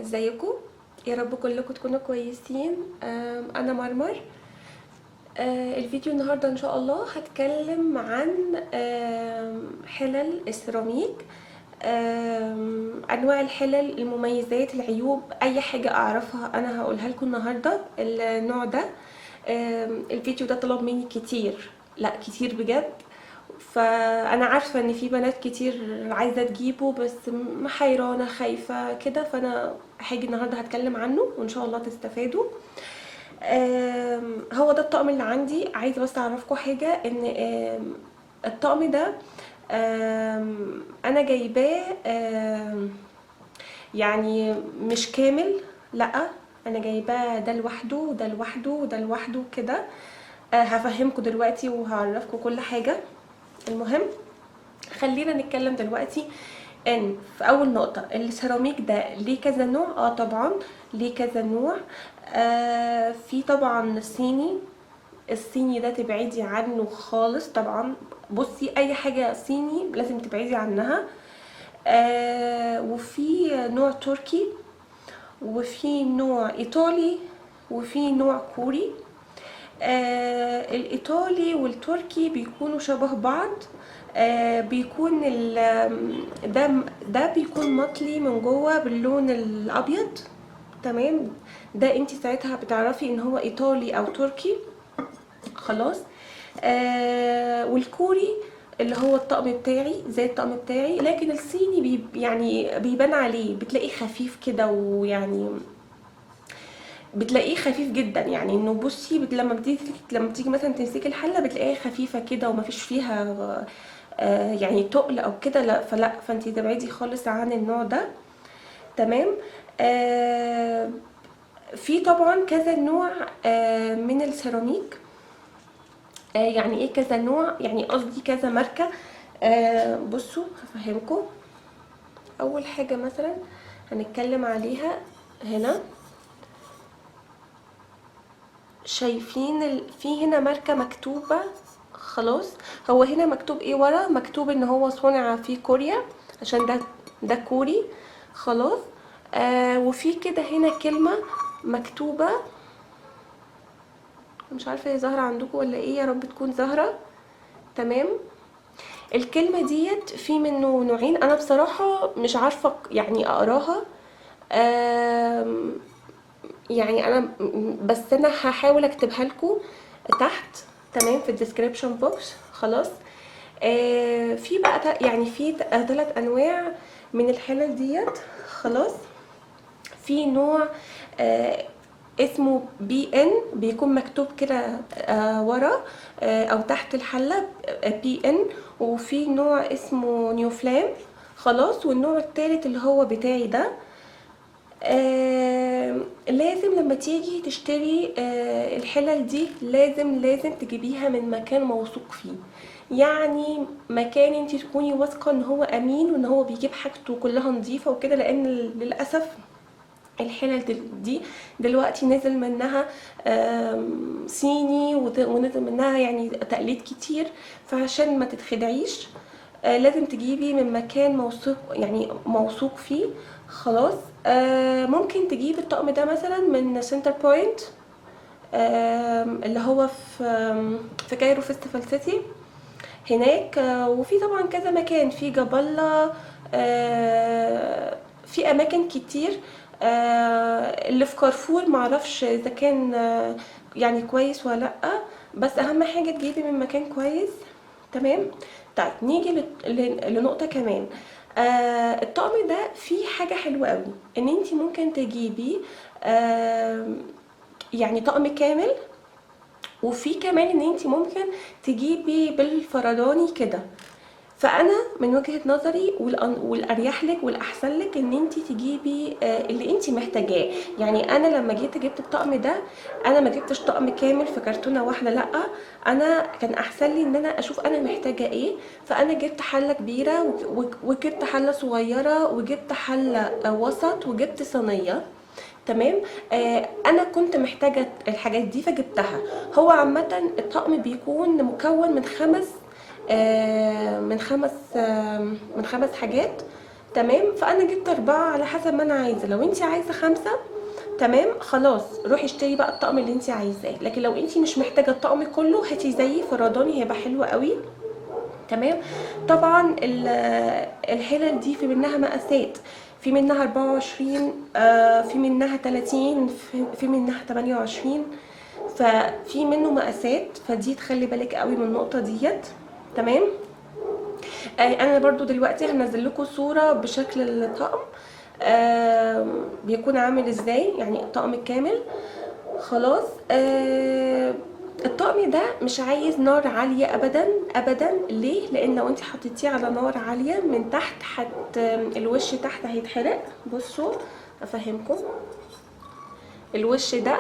ازيكم؟ يا رب كلكم تكونوا كويسين. انا مرمر. الفيديو النهارده ان شاء الله هتكلم عن حلل السيراميك. انواع الحلل، المميزات، العيوب، اي حاجه اعرفها انا هقولها لكم النهارده. النوع ده الفيديو ده طلب مني كتير، لا كتير بجد. فانا عارفه ان في بنات كتير عايزه تجيبه، بس محيرانه خايفه كده، فانا هاجي النهارده هتكلم عنه وان شاء الله تستفادوا. هو ده الطقم اللي عندي. عايزه بس اعرفكم حاجه، ان الطقم ده انا جايباه يعني مش كامل، لا انا جايباه ده لوحده وده لوحده وده لوحده كده. هفهمكم دلوقتي وهعرفكم كل حاجه. المهم خلينا نتكلم دلوقتي ان في اول نقطه، السيراميك ده ليه كذا نوع. طبعا ليه كذا نوع. في طبعا الصيني ده تبعدي عنه خالص طبعا. بصي، اي حاجه صيني لازم تبعدي عنها. وفي نوع تركي، وفي نوع ايطالي، وفي نوع كوري. الايطالي والتركي بيكونوا شبه بعض. بيكون ده بيكون مطلي من جوه باللون الابيض. تمام، ده انت ساعتها بتعرفي ان هو ايطالي او تركي. خلاص. والكوري اللي هو الطقم بتاعي زي الطقم بتاعي، لكن الصيني يعني بيبان عليه، بتلاقيه خفيف كده، ويعني بتلاقيه خفيف جدا. يعني انه بصي لما بتيجي مثلا تمسكي الحله بتلاقيها خفيفه كده ومفيش فيها يعني تقل او كده. لا، فانتي تبعدي خالص عن النوع ده. تمام. في طبعا كذا نوع من السيراميك. يعني ايه كذا نوع؟ يعني قصدي كذا ماركه. بصوا هفهمكم. اول حاجه مثلا هنتكلم عليها هنا. شايفين في هنا ماركة مكتوبة. خلاص. هو هنا مكتوب ايه ورا؟ مكتوب ان هو صنع في كوريا، عشان ده كوري. خلاص. وفي كده هنا كلمة مكتوبة، مش عارفة هي ظاهرة عندكم ولا ايه، يا رب تكون ظاهرة. تمام. الكلمة ديت في منه نوعين، انا بصراحة مش عارفة يعني اقراها. يعني بس انا هحاول اكتبها لكم تحت. تمام، في الديسكريبشن بوكس. خلاص. في بقى يعني في 3 انواع من الحلل ديت. خلاص. في نوع اسمه BN، بيكون مكتوب كده ورا او تحت الحله BN. وفي نوع اسمه نيو فلام. خلاص. والنوع الثالث اللي هو بتاعي ده. لازم لما تيجي تشتري الحلل دي لازم تجيبيها من مكان موثوق فيه. يعني مكان انت تكوني واثقه ان هو امين وان هو بيجيب حاجته كلها نظيفه وكده، لان للاسف الحلل دي دلوقتي نزل منها صيني، ونزل منها يعني تقليد كتير. فعشان ما تتخدعيش لازم تجيبي من مكان موثوق، يعني موثوق فيه. خلاص. ممكن تجيب الطقم ده مثلا من سنتر بوينت، اللي هو في كايرو فيستيفال سيتي هناك. وفي طبعا كذا مكان في جبالة. في اماكن كتير. اللي في كارفور معرفش اذا كان يعني كويس ولا لا، بس اهم حاجه تجيبي من مكان كويس. تمام. طيب نيجي لنقطه كمان. الطقم ده فيه حاجه حلوه قوي، ان انت ممكن تجيبي يعني طقم كامل. وفي كمان ان انت ممكن تجيبي بالفرداني كده. فانا من وجهة نظري والاريح لك والاحسن لك ان انت تجيبي اللي انت محتاجاه. يعني انا لما جبت الطقم ده، انا ما جبتش طقم كامل في كرتونه واحده، لا انا كان احسن لي ان انا اشوف انا محتاجه ايه. فانا جبت حله كبيره وجبت حله صغيره وجبت حله وسط وجبت صينيه. تمام. انا كنت محتاجه الحاجات دي فجبتها. هو عامه الطقم بيكون مكون من 5 حاجات. تمام. فانا جبت 4 على حسب ما انا عايزه. لو انت عايزه 5 تمام خلاص روحي اشتري بقى الطقم اللي انت عايزاه. لكن لو انت مش محتاجه الطقم كله هاتي زي فرداني، هيبقى حلو قوي. تمام. طبعا الحلل دي في منها مقاسات، في منها 24 في منها 30 في منها 28، ففي منه مقاسات، فدي تخلي بالك قوي من النقطه ديت. تمام. انا برضو دلوقتي هنزل لكم صوره بشكل الطقم بيكون عامل ازاي، يعني الطقم الكامل. خلاص. الطقم ده مش عايز نار عالية ابدا ابدا. ليه؟ لان لو انت حطيتيه على نار عالية من تحت الوش تحت هيتحرق. بصوا افهمكم، الوش ده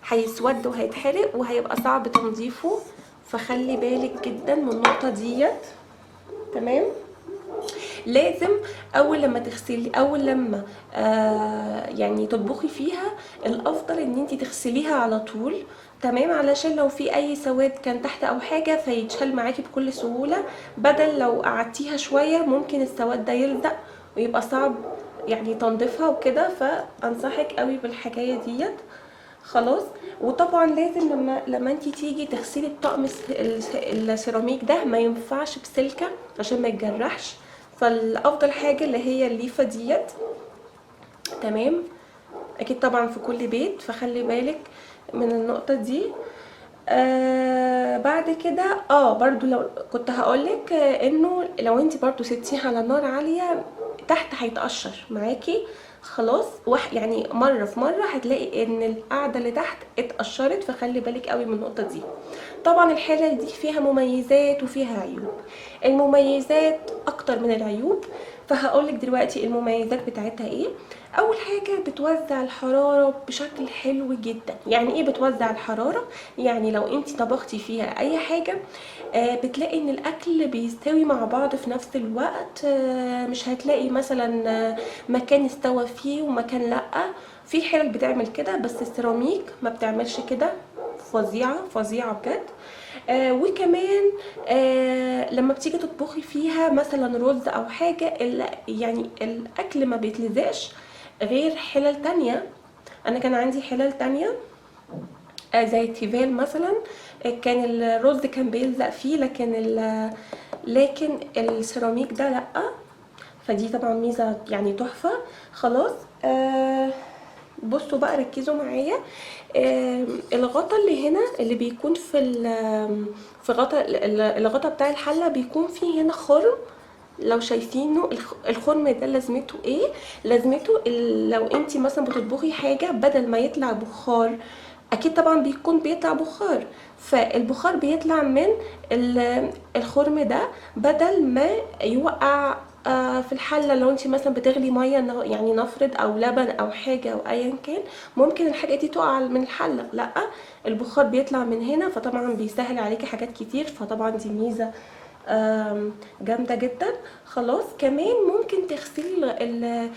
هيسود وهيتحرق وهيبقى صعب تنظيفه، فخلي بالك جدا من النقطة ديت. تمام. لازم اول لما تغسلي، اول لما يعني تطبخي فيها، الافضل ان انت تغسليها على طول. تمام. علشان لو في اي سواد كان تحت او حاجه فيتشال معاكي بكل سهوله، بدل لو قعدتيها شويه ممكن السواد ده يلزق ويبقى صعب يعني تنظيفها وكده. فانصحك قوي بالحكايه ديت. خلاص. وطبعا لازم لما انت تيجي تغسلي الطقم السيراميك ده ما ينفعش بسلكه عشان ما يتجرحش، فالافضل حاجه اللي هي الليفه ديت. تمام. اكيد طبعا في كل بيت، فخلي بالك من النقطه دي. بعد كده برضو لو كنت هقولك انه لو انت برضو سبتيها على نار عاليه تحت هيتقشر معاكي. خلاص. يعني مره في مره هتلاقي ان القاعده اللي تحت اتقشرت، فخلي بالك قوي من النقطه دي. طبعا الحلل دي فيها مميزات وفيها عيوب. المميزات اكتر من العيوب، فهقولك دلوقتي المميزات بتاعتها ايه. اول حاجه بتوزع الحراره بشكل حلو جدا. يعني ايه بتوزع الحراره؟ يعني لو انت طبختي فيها اي حاجه بتلاقي ان الاكل بيستوي مع بعض في نفس الوقت. مش هتلاقي مثلا مكان استوى فيه ومكان لا. في حلل بتعمل كده بس السيراميك ما بتعملش كده. فظيعه فظيعه بجد. وكمان لما بتيجي تطبخي فيها مثلا رز او حاجه يعني الاكل ما بيتلزقش غير حلل تانية. انا كان عندي حلل تانية زي التيفال مثلا، كان الرز كان بيلزق فيه، لكن السيراميك ده لا. فدي طبعا ميزه يعني تحفه. خلاص. بصوا بقى ركزوا معايا. الغطا اللي هنا اللي بيكون في غطا الغطا بتاع الحله بيكون فيه هنا خرم. لو شايفينه الخرم ده لازمته ايه؟ لازمته لو انت مثلا بتطبخي حاجه بدل ما يطلع بخار، اكيد طبعا بيكون بيطلع بخار، فالبخار بيطلع من الخرم ده بدل ما يوقع في الحله. لو انت مثلا بتغلي ميه يعني نفرض او لبن او حاجه او ايا كان، ممكن الحاجه دي تقع من الحله، لا البخار بيطلع من هنا، فطبعا بيسهل عليكي حاجات كتير. فطبعا دي ميزه جامده جدا. خلاص. كمان ممكن تغسلي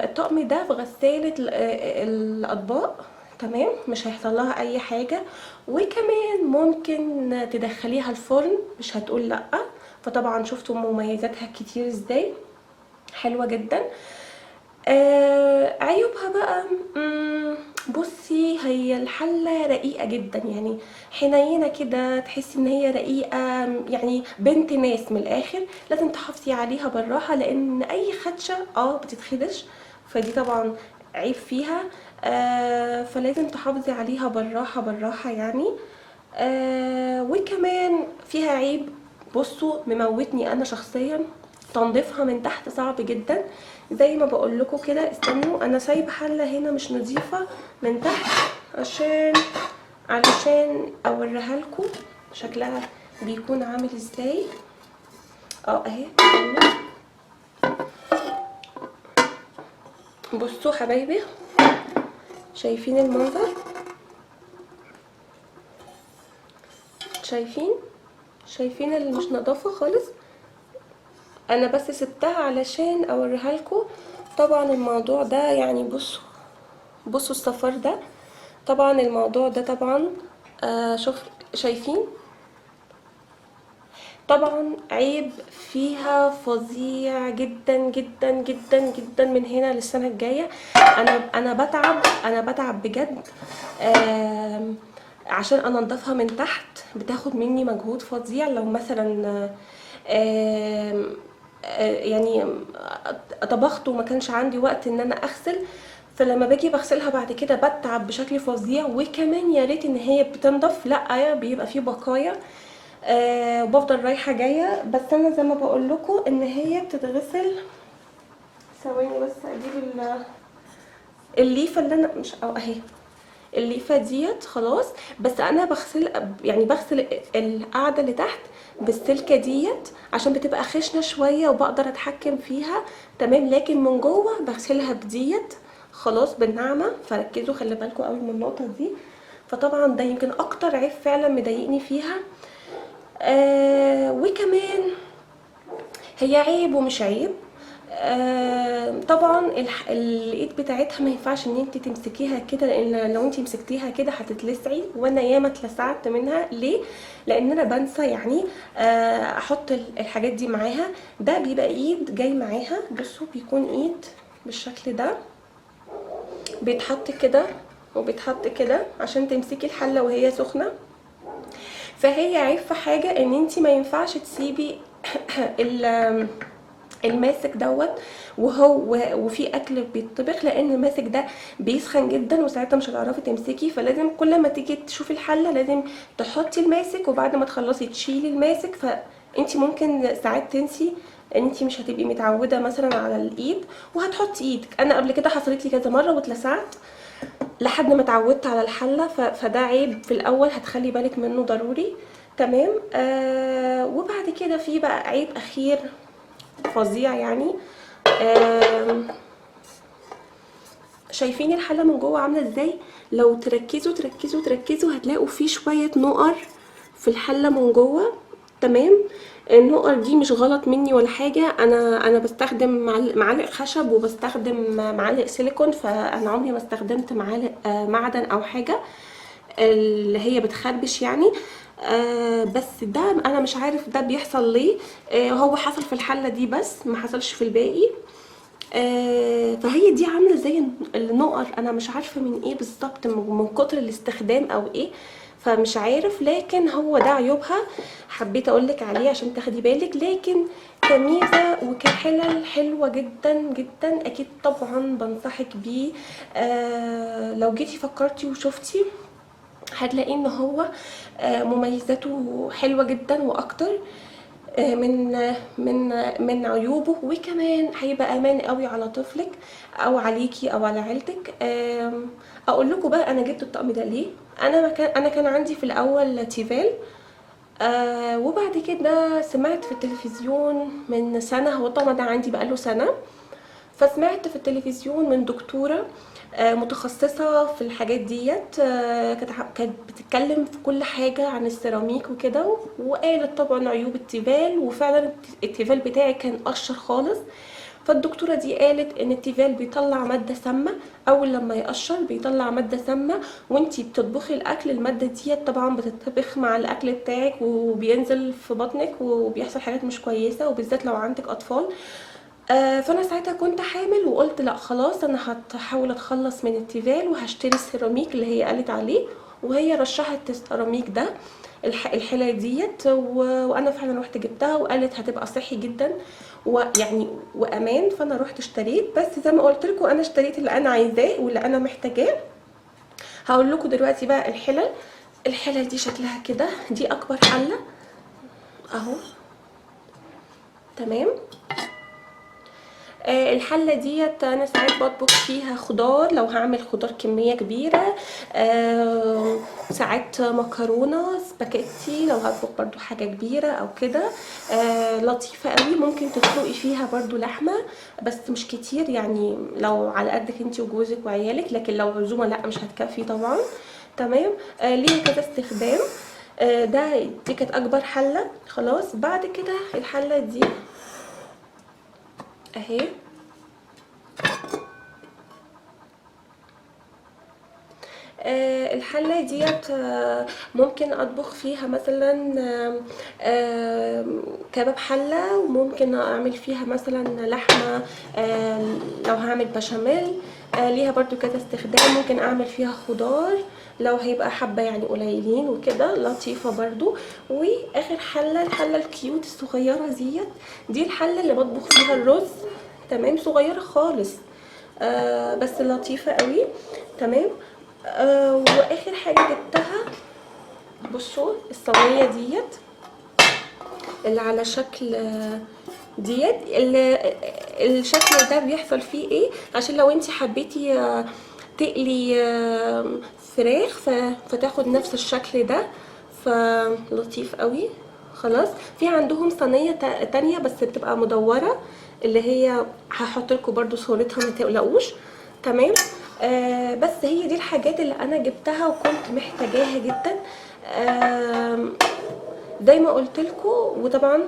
الطقم ده في غساله الاطباق. تمام. مش هيحصل لها اي حاجه. وكمان ممكن تدخليها الفرن مش هتقول لا. فطبعا شفتوا مميزاتها كتير ازاي، حلوه جدا. عيوبها بقى بصي هي الحله رقيقه جدا، يعني حنينه كده، تحسي ان هي رقيقه، يعني بنت ناس من الاخر. لازم تحافظي عليها بالراحه لان اي خدشه بتتخدش، فدي طبعا عيب فيها. فلازم تحافظي عليها بالراحه بالراحه يعني. وكمان فيها عيب، بصوا مموتني انا شخصيا، تنظيفها من تحت صعب جدا. زي ما بقول لكم كده، استنوا انا سايبه حله هنا مش نظيفه من تحت علشان اوريها لكم شكلها بيكون عامل ازاي. اهي بصوا حبايبي، شايفين المنظر؟ شايفين اللي مش نظافه خالص. انا بس سبتها علشان اوريها لكم. طبعا الموضوع ده يعني بصوا الصفار ده، طبعا الموضوع ده طبعا شايفين طبعا عيب فيها فظيع جدا جدا جدا جدا من هنا للسنه الجايه. انا بتعب بجد. آم، عشان انضفها من تحت بتاخد مني مجهود فظيع. لو مثلا آم، يعني طبخت وما كانش عندي وقت ان انا اغسل، فلما باجي بغسلها بعد كده بتعب بشكل فظيع. وكمان يا ريت ان هي بتنضف، لا بيبقى فيه بقايا. وبفضل رايحه جايه. بس انا زي ما بقول لكم ان هي بتتغسل. ثواني بس اجيب الليفه اللي انا مش اهي. الليفه ديت خلاص. بس انا بغسل، يعني بغسل القاعده اللي تحت بالسلكه ديت عشان بتبقى خشنه شويه وبقدر اتحكم فيها. تمام. لكن من جوه بغسلها بديت خلاص بالنعمه. فركزوا خلي بالكم قوي من النقطه دي. فطبعا ده يمكن اكتر عيب فعلا مضايقني فيها. وكمان هي عيب ومش عيب. طبعا الايد بتاعتها ما ينفعش ان انت تمسكيها كده، لان لو انت مسكتيها كده هتتلسعي. وانا ياما اتلسعت منها. ليه؟ لان انا بنسى يعني احط الحاجات دي معاها. ده بيبقى ايد جاي معاها. بصوا بيكون ايد بالشكل ده، بيتحط كده وبيتحط كده عشان تمسكي الحله وهي سخنه. فهي عيب في حاجه ان انت ما ينفعش تسيبي الماسك دوت وفي اكل بيتطبخ، لان الماسك ده بيسخن جدا وساعتها مش هتعرفي تمسكي. فلازم كل ما تيجي تشوفي الحله لازم تحطي الماسك، وبعد ما تخلصي تشيلي الماسك. فانتي ممكن ساعات تنسي ان انتي مش هتبقي متعوده مثلا على الايد وهتحطي ايدك. انا قبل كده حصلت لي كذا مره واتلسعت لحد ما اتعودت على الحله. فده عيب في الاول هتخلي بالك منه ضروري. تمام. وبعد كده في بقى عيب اخير فظيع يعني. شايفين الحله من جوه عامله ازاي؟ لو تركزوا تركزوا تركزوا هتلاقوا في شويه نقر في الحله من جوه. تمام. النقر دي مش غلط مني ولا حاجه. انا بستخدم معالق خشب وبستخدم معالق سيليكون. فانا عمري ما استخدمت معالق معدن او حاجه اللي هي بتخربش يعني. بس ده انا مش عارف ده بيحصل ليه. هو حصل في الحله دي بس ما حصلش في الباقي. فهي دي عامله زي النقر. انا مش عارفه من ايه بالظبط، من كتر الاستخدام او ايه. فمش عارف، لكن هو ده عيوبها. حبيت اقولك عليه عشان تاخدي بالك. لكن كميزه وكحلل حلوه جدا جدا. اكيد طبعا بنصحك بيه. لو جيتي فكرتي وشفتي هتلاقي ان هو مميزاته حلوه جدا واكتر من عيوبه. وكمان هيبقى امان قوي على طفلك او عليكي او على عيلتك. اقول لكم بقى انا جبت الطقم ده ليه. انا كان عندي في الاول تيفال. وبعد كده سمعت في التلفزيون من سنه، هو الطقم ده عندي بقاله سنه. فسمعت في التلفزيون من دكتورة متخصصة في الحاجات ديت. كانت بتتكلم في كل حاجة عن السيراميك وكده. وقالت طبعا عيوب التيفال. وفعلا التيفال بتاعي كان قشر خالص. فالدكتورة دي قالت ان التيفال بيطلع مادة سامة. اول لما يقشر بيطلع مادة سامة، وانتي بتطبخي الاكل المادة ديت طبعا بتطبخ مع الاكل بتاعك وبينزل في بطنك وبيحصل حاجات مش كويسة، وبالذات لو عندك اطفال. فانا ساعتها كنت حامل وقلت لا خلاص انا هحاول اتخلص من التيفال وهشتري السيراميك اللي هي قالت عليه. وهي رشحت السيراميك ده الحلة ديت. وانا فعلا رحت جبتها وقالت هتبقى صحي جدا ويعني وامان. فانا رحت اشتريت. بس زي ما قلت لكم انا اشتريت اللي انا عايزاه واللي انا محتاجاه. هقول لكم دلوقتي بقى الحلة دي شكلها كده. دي اكبر حلة اهو. تمام. الحلة ديت انا ساعات بطبخ فيها خضار لو هعمل خضار كمية كبيرة. ساعات مكرونة سباكيتي لو هطبخ برضو حاجة كبيرة او كده. لطيفة قوي. ممكن تسلقي فيها برضو لحمة بس مش كتير يعني، لو على قدك انتي وجوزك وعيالك. لكن لو عزومة لا مش هتكفي طبعا. تمام. ليه كذا استخدام. دي كانت اكبر حلة. خلاص بعد كده الحلة دي اهي. الحله ديت ممكن اطبخ فيها مثلا كباب حله، وممكن اعمل فيها مثلا لحمه لو هعمل بشاميل. ليها برضو كذا استخدام، ممكن اعمل فيها خضار لو هيبقى حبه يعني قليلين وكده، لطيفه برضو. واخر حله، الحله الكيوت الصغيره دي الحله اللي بطبخ فيها الرز، تمام، صغيره خالص بس لطيفه قوي، تمام. واخر حاجه جبتها، بصوا الصينيه ديت اللي على شكل ديت، الشكل ده بيحصل فيه ايه؟ عشان لو انت حبيتي تقلي فراخ فتاخد نفس الشكل ده، فلطيف قوي. خلاص، في عندهم صينيه تانية بس بتبقى مدوره، اللي هي هحط لكم برضو صورتها ما تقلقوش، تمام. بس هي دي الحاجات اللي انا جبتها وكنت محتاجاها جدا. زي ما قلت لكم، وطبعا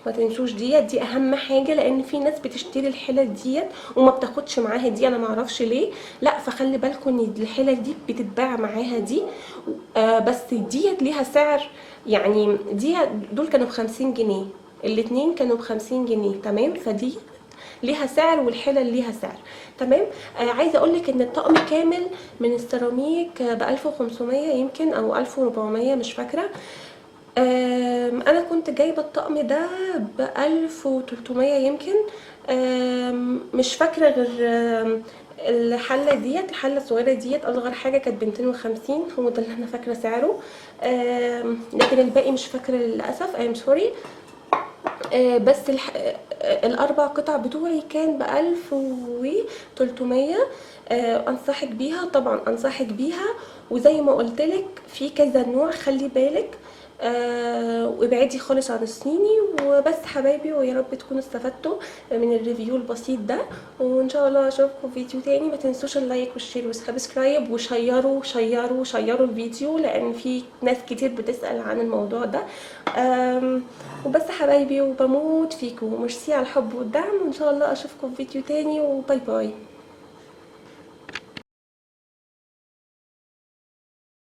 ما تنسوش دي اهم حاجه، لان في ناس بتشتري الحلل ديت وما بتاخدش معاها دي، انا ما اعرفش ليه. لا، فخلي بالكم ان الحلل دي بتتباع معاها دي، بس ديت ليها سعر، يعني دول كانوا ب50 جنيه، الاتنين كانوا ب50 جنيه، تمام. فدي ليها سعر والحلل ليها سعر، تمام. عايزه اقول لك ان الطقم كامل من السيراميك ب 1500 يمكن او 1400 مش فاكره. انا كنت جايبه الطقم ده ب1300 يمكن. مش فاكره غير الحله ديت، الحله الصغيره ديت اصغر حاجه كانت ب250، هو ده اللي انا فاكره سعره. لكن الباقي مش فاكره للاسف، ايم سوري. بس الاربع قطع بتوعي كان ب1300. انصحك بيها طبعا، انصحك بيها. وزي ما قلتلك في كذا نوع، خلي بالك وابعدي خالص عن الصيني. وبس حبايبي، ويا رب تكونوا استفدتوا من الريفيو البسيط ده، وان شاء الله اشوفكم فيديو تاني. ما تنسوش اللايك والشير والسبسكرايب، وشيروا شيروا شيروا الفيديو، لان في ناس كتير بتسأل عن الموضوع ده. وبس حبايبي، وبموت فيكم، وميرسي على الحب والدعم، وان شاء الله اشوفكم في فيديو تاني، وباي باي.